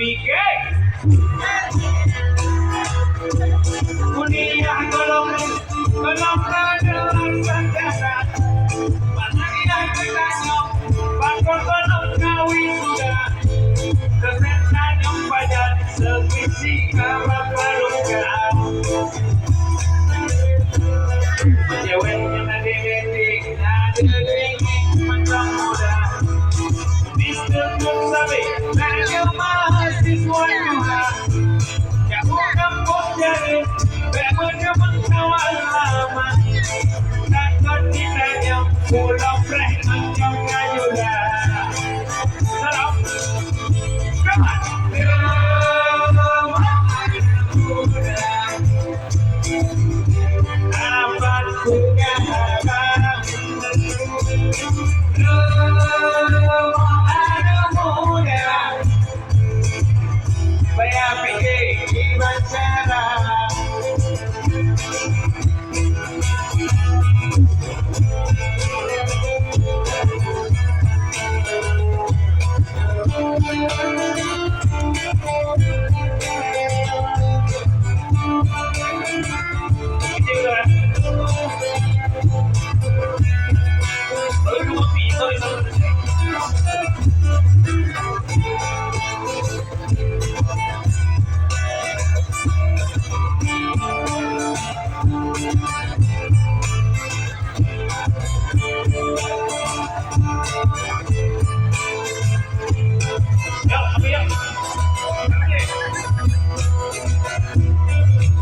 pikir kuliah golong dalam sejarah mana yang bertanya bakal golong kawin sudah kesenangan yang pada sevisi kawan perlukan ceweknya nadi detik nadi macam muda Mister Sabi saya mahasiswa juga jauh kampus jadi berjalan kawan lama takut ditanya pulau fresh macam kayuda salam kawan harapan punya harapan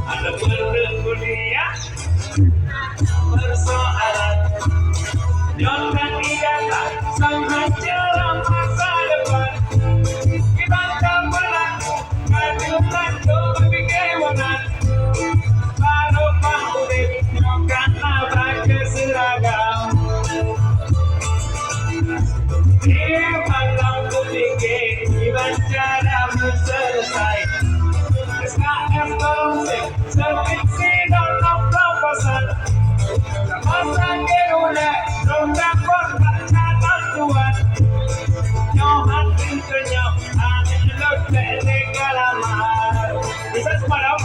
ada berkuliah persoalan jangan ijazah sama jelang masa depan kita tak berlaku ngajukan kebingungan baru pahuri jangan baca seragam di malam kuliah dibaca dan selesai SKF konsep sevisi dalam proposal masa kerulah ronda korban tuan nyohan pintunya angin laut legal amal bisa semalam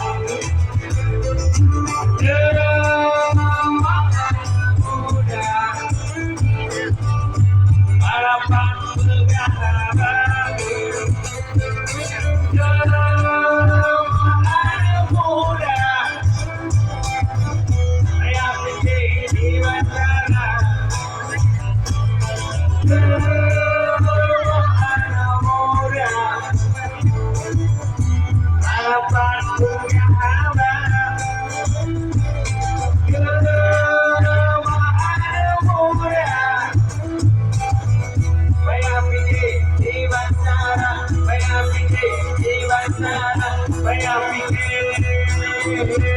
harapan berharap Saya pikir